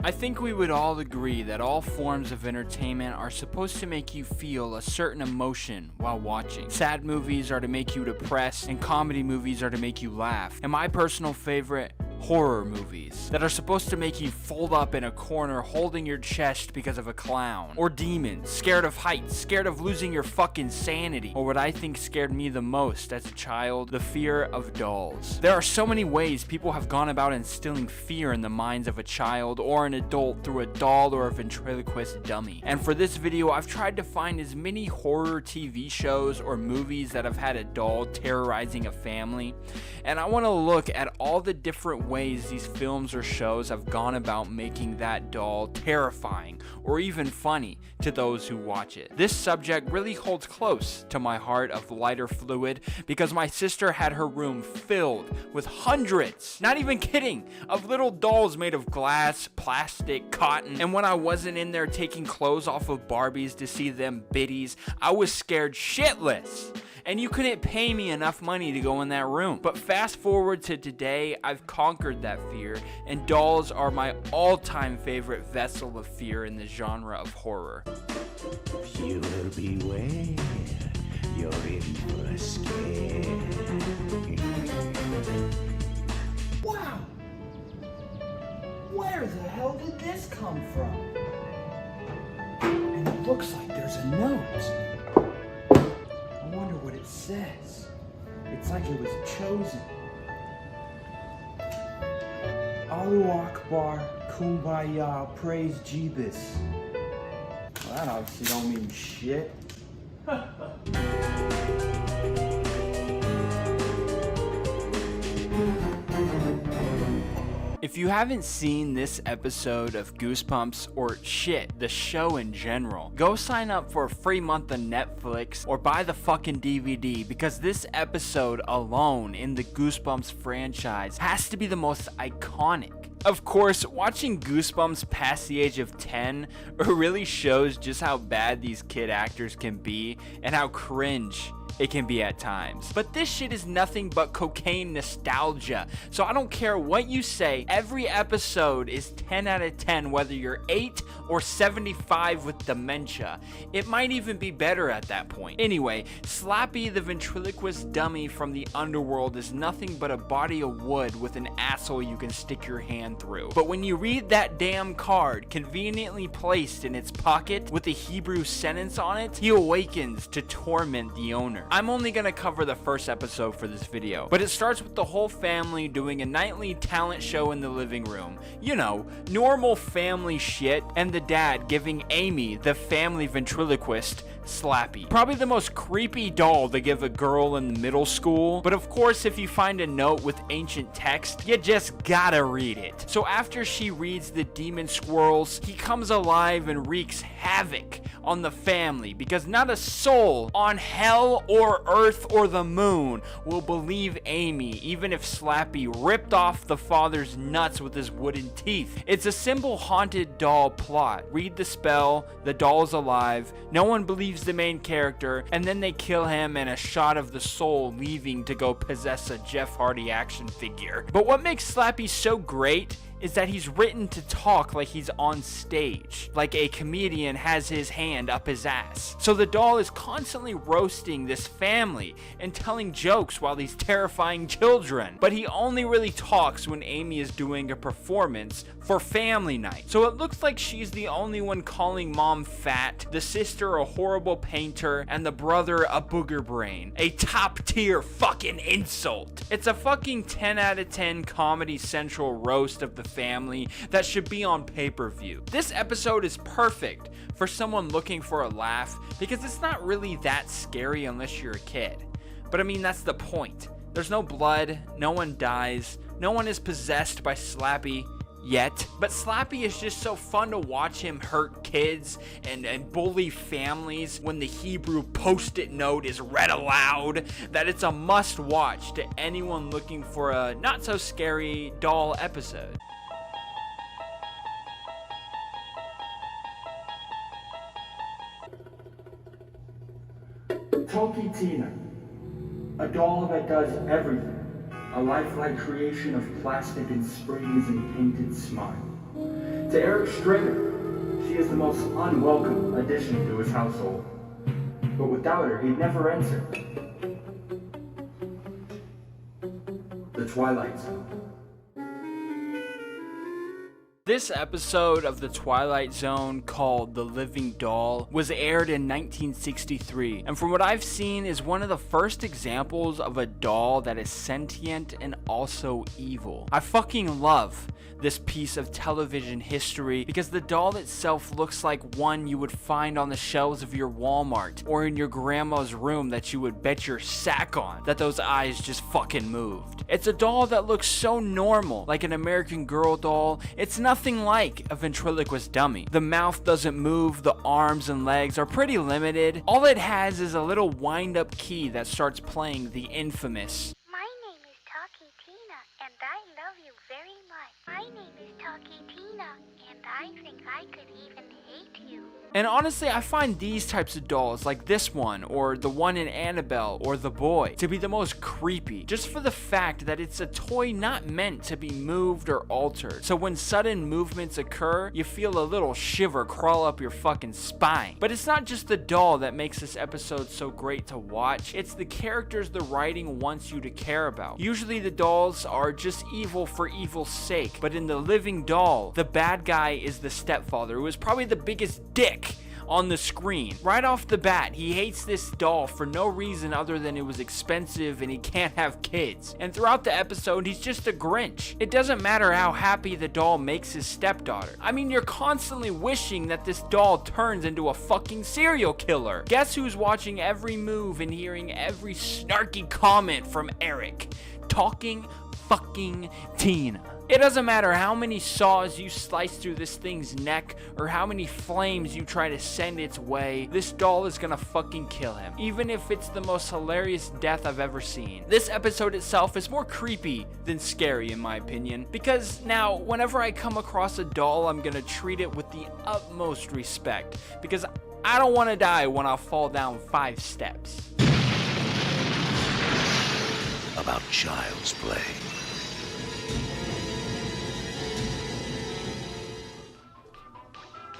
I think we would all agree that all forms of entertainment are supposed to make you feel a certain emotion while watching. Sad movies are to make you depressed, and comedy movies are to make you laugh. And my personal favorite, horror movies that are supposed to make you fold up in a corner holding your chest because of a clown. Or demons, scared of heights, scared of losing your fucking sanity. Or what I think scared me the most as a child, the fear of dolls. There are so many ways people have gone about instilling fear in the minds of a child or an adult through a doll or a ventriloquist dummy. And for this video, I've tried to find as many horror TV shows or movies that have had a doll terrorizing a family. And I want to look at all the different ways these films or shows have gone about making that doll terrifying or even funny to those who watch it. This subject really holds close to my heart of lighter fluid because my sister had her room filled with hundreds, not even kidding, of little dolls made of glass, plastic, cotton. And when I wasn't in there taking clothes off of Barbies to see them biddies, I was scared shitless. And you couldn't pay me enough money to go in that room. But fast forward to today, I've conquered that fear, and dolls are my all-time favorite vessel of fear in the genre of horror. You will beware, you're in for a scare. Wow! Where the hell did this come from? And it looks like there's a note. I wonder what it says. It's like it was chosen. Allahu Akbar, Kumbaya, praise Jeebus. Well, that obviously don't mean shit. If you haven't seen this episode of Goosebumps, or shit, the show in general, go sign up for a free month on Netflix or buy the fucking DVD, because this episode alone in the Goosebumps franchise has to be the most iconic. Of course, watching Goosebumps past the age of 10 really shows just how bad these kid actors can be and how cringe it can be at times. But this shit is nothing but cocaine nostalgia. So I don't care what you say, every episode is 10 out of 10 whether you're 8 or 75 with dementia. It might even be better at that point. Anyway, Slappy the ventriloquist dummy from the underworld is nothing but a body of wood with an asshole you can stick your hand through. But when you read that damn card, conveniently placed in its pocket with a Hebrew sentence on it, he awakens to torment the owner. I'm only gonna cover the first episode for this video, but it starts with the whole family doing a nightly talent show in the living room. You know, normal family shit, and the dad giving Amy, the family ventriloquist, Slappy. Probably the most creepy doll to give a girl in middle school, but of course if you find a note with ancient text, you just gotta read it. So after she reads the demon squirrels, he comes alive and wreaks havoc on the family, because not a soul on hell or earth or the moon will believe Amy, even if Slappy ripped off the father's nuts with his wooden teeth. It's a simple haunted doll plot. Read the spell, the doll's alive, no one believes the main character, and then they kill him and a shot of the soul leaving to go possess a Jeff Hardy action figure. But what makes Slappy so great is that he's written to talk like he's on stage, like a comedian has his hand up his ass. So the doll is constantly roasting this family and telling jokes while these terrifying children. But he only really talks when Amy is doing a performance for family night. So it looks like she's the only one calling mom fat, the sister a horrible painter, and the brother a booger brain. A top tier fucking insult. It's a fucking 10 out of 10 Comedy Central roast of the family that should be on pay-per-view. This episode is perfect for someone looking for a laugh because it's not really that scary unless you're a kid. But I mean, that's the point. There's no blood, no one dies, no one is possessed by Slappy yet. But Slappy is just so fun to watch him hurt kids and bully families when the Hebrew post-it note is read aloud that it's a must watch to anyone looking for a not so scary doll episode. Toki Tina, a doll that does everything. A lifelike creation of plastic and springs and painted smile. To Eric Stringer, she is the most unwelcome addition to his household. But without her, he'd never enter the Twilight Zone. This episode of The Twilight Zone, called The Living Doll, was aired in 1963, and from what I've seen is one of the first examples of a doll that is sentient and also evil. I fucking love this piece of television history because the doll itself looks like one you would find on the shelves of your Walmart or in your grandma's room that you would bet your sack on that those eyes just fucking moved. It's a doll that looks so normal, like an American Girl doll. It's nothing like a ventriloquist dummy. The mouth doesn't move, the arms and legs are pretty limited. All it has is a little wind-up key that starts playing the infamous My name is Talkie Tina, and I love you very much. My name is Talkie Tina, and I think I could even hate you. And honestly, I find these types of dolls, like this one, or the one in Annabelle, or The Boy, to be the most creepy, just for the fact that it's a toy not meant to be moved or altered. So when sudden movements occur, you feel a little shiver crawl up your fucking spine. But it's not just the doll that makes this episode so great to watch, it's the characters the writing wants you to care about. Usually the dolls are just evil for evil's sake, but in The Living Doll, the bad guy is the stepfather, who is probably the biggest dick on the screen. Right off the bat, he hates this doll for no reason other than it was expensive and he can't have kids. And throughout the episode, he's just a Grinch. It doesn't matter how happy the doll makes his stepdaughter. I mean, you're constantly wishing that this doll turns into a fucking serial killer. Guess who's watching every move and hearing every snarky comment from Eric? Talking fucking Tina. It doesn't matter how many saws you slice through this thing's neck or how many flames you try to send its way, this doll is gonna fucking kill him, even if it's the most hilarious death I've ever seen. This episode itself is more creepy than scary in my opinion, because now whenever I come across a doll, I'm gonna treat it with the utmost respect, because I don't want to die when I fall down 5 steps. About child's play.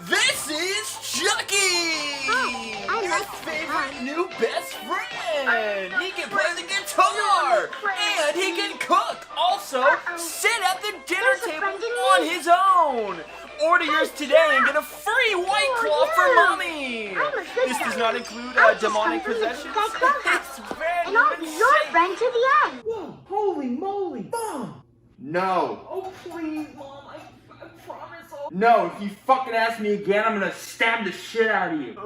This is Chucky! I Your like favorite new best friend! He can play the guitar! And he can cook! Also, sit at the dinner There's a table friend in on me. his own! Order yours today and get a free White Claw for yeah. mommy! I'm a good This does guy. not include I'm just demonic coming from the possessions. Tech Clubhouse. It's very And I'll be your friend to the end. Whoa, holy moly, Mom! No. Oh, please, Mom, I promise I'll... No, if you fucking ask me again, I'm gonna stab the shit out of you.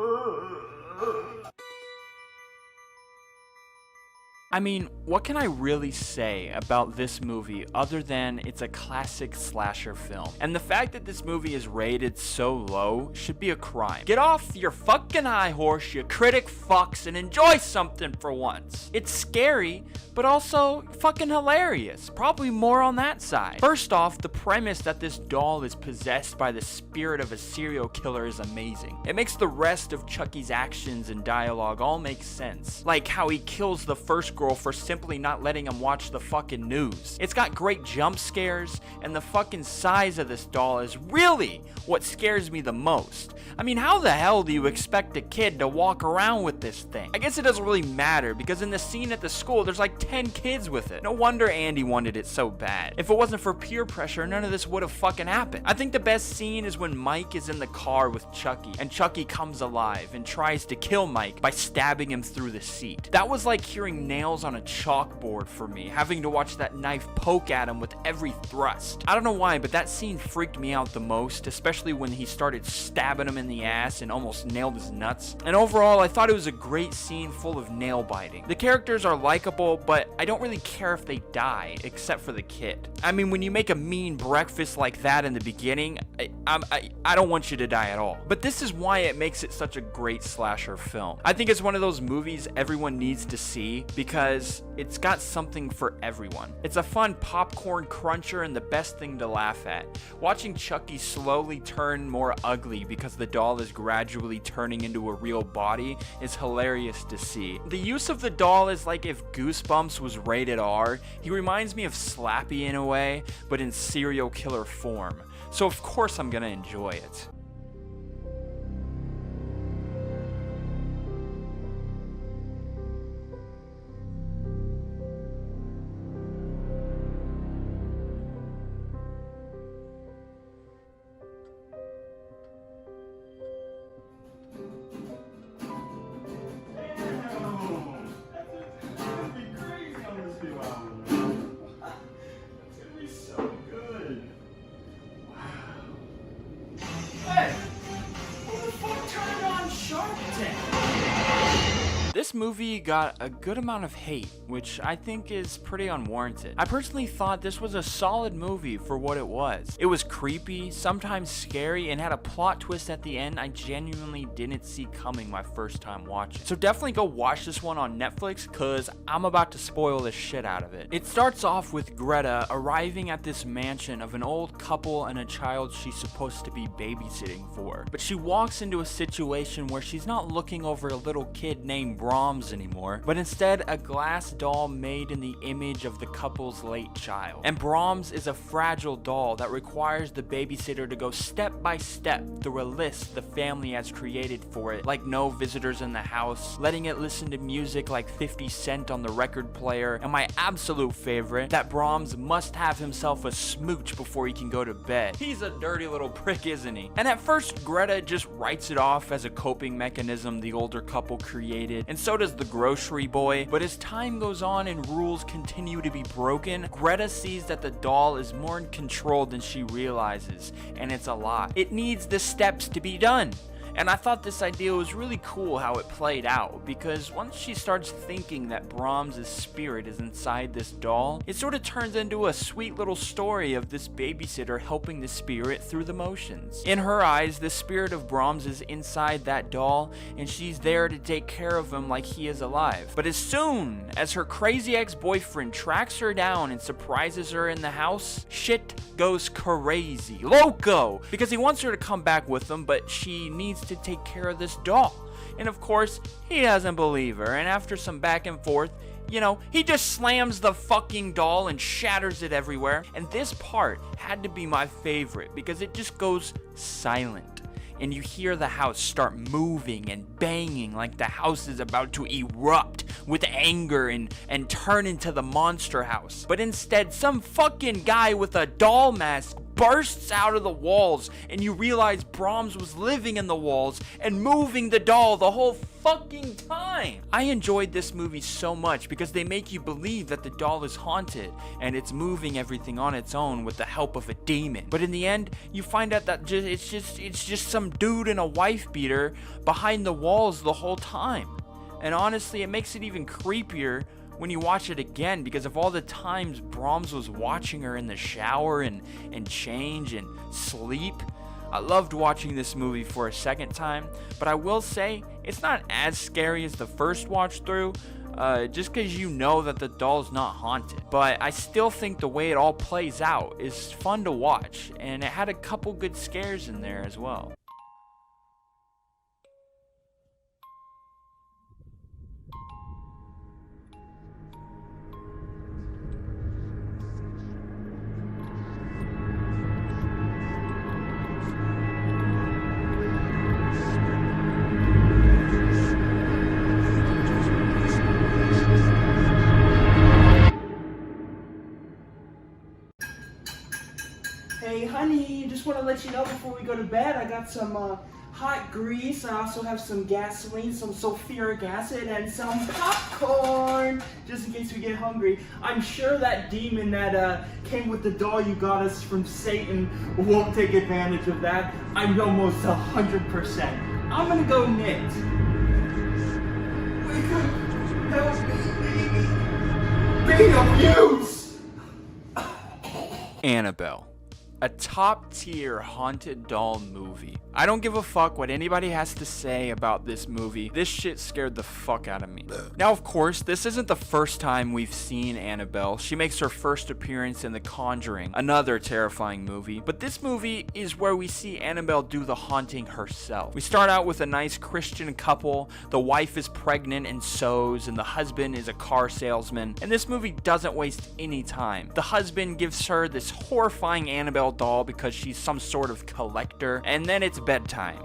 I mean, what can I really say about this movie other than it's a classic slasher film? And the fact that this movie is rated so low should be a crime. Get off your fucking high horse, you critic fucks, and enjoy something for once. It's scary, but also fucking hilarious. Probably more on that side. First off, the premise that this doll is possessed by the spirit of a serial killer is amazing. It makes the rest of Chucky's actions and dialogue all make sense. Like how he kills the first girl for simply not letting him watch the fucking news. It's got great jump scares, and the fucking size of this doll is really what scares me the most. I mean, how the hell do you expect a kid to walk around with this thing? I guess it doesn't really matter, because in the scene at the school, there's like 10 kids with it. No wonder Andy wanted it so bad. If it wasn't for peer pressure, none of this would have fucking happened. I think the best scene is when Mike is in the car with Chucky, and Chucky comes alive and tries to kill Mike by stabbing him through the seat. That was like hearing nails on a chalkboard for me, having to watch that knife poke at him with every thrust. I don't know why, but that scene freaked me out the most, especially when he started stabbing him in the ass and almost nailed his nuts. And overall, I thought it was a great scene full of nail biting. The characters are likable, but I don't really care if they die, except for the kid. I mean, when you make a mean breakfast like that in the beginning, I don't want you to die at all. But this is why it makes it such a great slasher film. I think it's one of those movies everyone needs to see, because it's got something for everyone. It's a fun popcorn cruncher and the best thing to laugh at. Watching Chucky slowly turn more ugly because the doll is gradually turning into a real body is hilarious to see. The use of the doll is like if Goosebumps was rated R. He reminds me of Slappy in a way, but in serial killer form. so of course I'm gonna enjoy it. This movie got a good amount of hate, which I think is pretty unwarranted. I personally thought this was a solid movie for what it was. It was creepy, sometimes scary, and had a plot twist at the end I genuinely didn't see coming my first time watching. So definitely go watch this one on Netflix, cause I'm about to spoil the shit out of it. It starts off with Greta arriving at this mansion of an old couple and a child she's supposed to be babysitting for. But she walks into a situation where she's not looking over a little kid named Brahms anymore, but instead a glass doll made in the image of the couple's late child. And Brahms is a fragile doll that requires the babysitter to go step by step through a list the family has created for it, like no visitors in the house, letting it listen to music like 50 Cent on the record player, and my absolute favorite, that Brahms must have himself a smooch before he can go to bed. He's a dirty little prick, isn't he? And at first, Greta just writes it off as a coping mechanism the older couple created, and so does the grocery boy. But as time goes on and rules continue to be broken, Greta sees that the doll is more in control than she realizes, and it's a lot. It needs the steps to be done. And I thought this idea was really cool how it played out, because once she starts thinking that Brahms' spirit is inside this doll, it sort of turns into a sweet little story of this babysitter helping the spirit through the motions. In her eyes, the spirit of Brahms is inside that doll, and she's there to take care of him like he is alive. But as soon as her crazy ex-boyfriend tracks her down and surprises her in the house, shit goes crazy. Loco! Because he wants her to come back with him, but she needs to take care of this doll. And of course, he doesn't believe her, and after some back and forth, he just slams the fucking doll and shatters it everywhere. And this part had to be my favorite because it just goes silent. And you hear the house start moving and banging like the house is about to erupt with anger and turn into the monster house. But instead, some fucking guy with a doll mask bursts out of the walls, and you realize Brahms was living in the walls and moving the doll the whole fucking time. I enjoyed this movie so much because they make you believe that the doll is haunted and it's moving everything on its own with the help of a demon. But in the end, you find out that it's just some dude in a wife beater behind the walls the whole time. And honestly, it makes it even creepier when you watch it again, because of all the times Brahms was watching her in the shower and change and sleep. I loved watching this movie for a second time, but I will say it's not as scary as the first watch through, just because you know that the doll's not haunted. But I still think the way it all plays out is fun to watch, and it had a couple good scares in there as well. Hey honey, just want to let you know before we go to bed, I got some hot grease. I also have some gasoline, some sulfuric acid, and some popcorn, just in case we get hungry. I'm sure that demon that came with the doll you got us from Satan won't take advantage of that. I'm almost 100%. I'm gonna go knit. Wake up, help me, baby. Be of use. Annabelle. A top-tier haunted doll movie. I don't give a fuck what anybody has to say about this movie. This shit scared the fuck out of me. Now, of course, this isn't the first time we've seen Annabelle. She makes her first appearance in The Conjuring, another terrifying movie. But this movie is where we see Annabelle do the haunting herself. We start out with a nice Christian couple. The wife is pregnant and sews, and the husband is a car salesman. And this movie doesn't waste any time. The husband gives her this horrifying Annabelle Annabelle doll because she's some sort of collector, and then it's bedtime.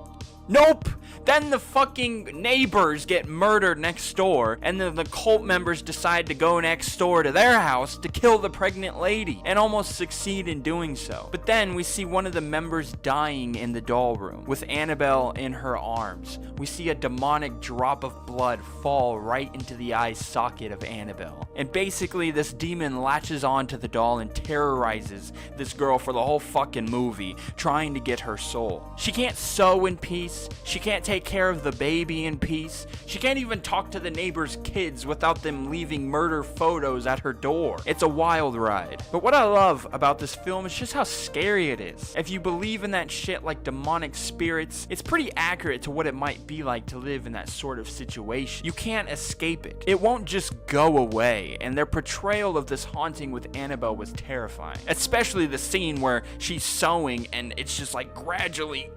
Nope! Then the fucking neighbors get murdered next door, and then the cult members decide to go next door to their house to kill the pregnant lady, and almost succeed in doing so. But then we see one of the members dying in the doll room, with Annabelle in her arms. We see a demonic drop of blood fall right into the eye socket of Annabelle. And basically this demon latches onto the doll and terrorizes this girl for the whole fucking movie, trying to get her soul. She can't sew in peace. She can't take care of the baby in peace. She can't even talk to the neighbors' kids without them leaving murder photos at her door. It's a wild ride. But what I love about this film is just how scary it is. If you believe in that shit like demonic spirits, it's pretty accurate to what it might be like to live in that sort of situation. You can't escape it. It won't just go away, and their portrayal of this haunting with Annabelle was terrifying. Especially the scene where she's sewing and it's just like gradually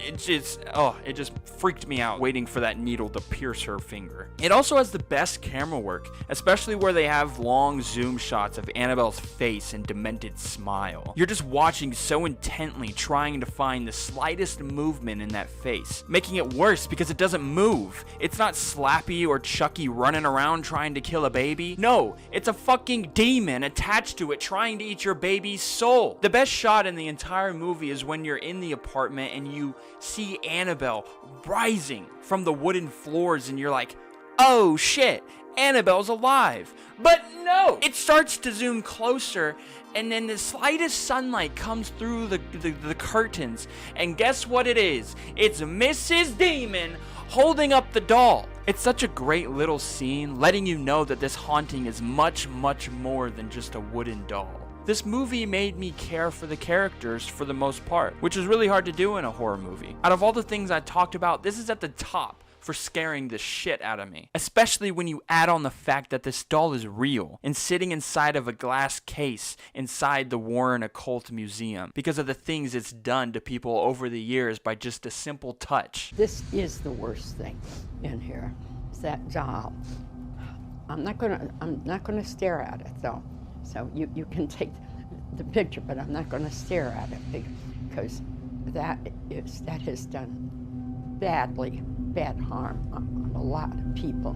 it just freaked me out waiting for that needle to pierce her finger. It also has the best camera work, especially where they have long zoom shots of Annabelle's face and demented smile. You're just watching so intently, trying to find the slightest movement in that face, making it worse because it doesn't move. It's not Slappy or Chucky running around trying to kill a baby. No, it's a fucking demon attached to it trying to eat your baby's soul. The best shot in the entire movie is when you're in the apartment and you see Annabelle rising from the wooden floors and you're like, oh shit, Annabelle's alive. But no, it starts to zoom closer and then the slightest sunlight comes through the curtains, and guess what it is? It's Mrs. Demon holding up the doll. It's such a great little scene, letting you know that this haunting is much, much more than just a wooden doll. This movie made me care for the characters for the most part, which is really hard to do in a horror movie. Out of all the things I talked about, this is at the top for scaring the shit out of me. Especially when you add on the fact that this doll is real and sitting inside of a glass case inside the Warren Occult Museum because of the things it's done to people over the years by just a simple touch. This is the worst thing in here. It's that doll. I'm not gonna stare at it though. So you can take the picture, but I'm not going to stare at it because that has done bad harm on a lot of people.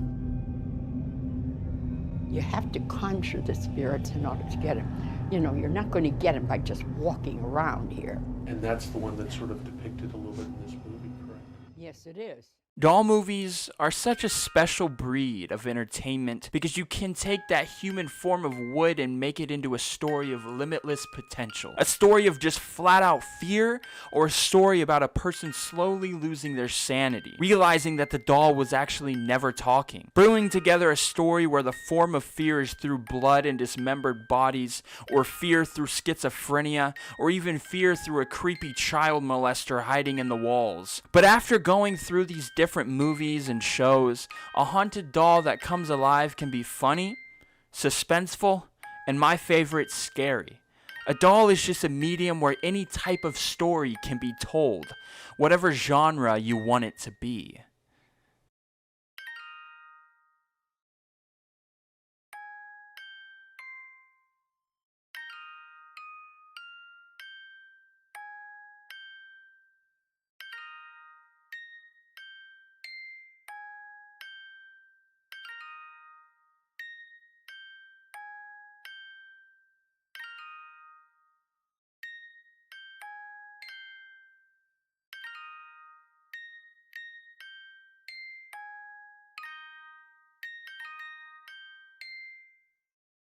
You have to conjure the spirits in order to get them. You know, you're not going to get them by just walking around here. And that's the one that's sort of depicted a little bit in this movie, correct? Yes, it is. Doll movies are such a special breed of entertainment because you can take that human form of wood and make it into a story of limitless potential. A story of just flat out fear, or a story about a person slowly losing their sanity, realizing that the doll was actually never talking. Brewing together a story where the form of fear is through blood and dismembered bodies, or fear through schizophrenia, or even fear through a creepy child molester hiding in the walls. But after going through these different movies and shows, a haunted doll that comes alive can be funny, suspenseful, and my favorite, scary. A doll is just a medium where any type of story can be told, whatever genre you want it to be.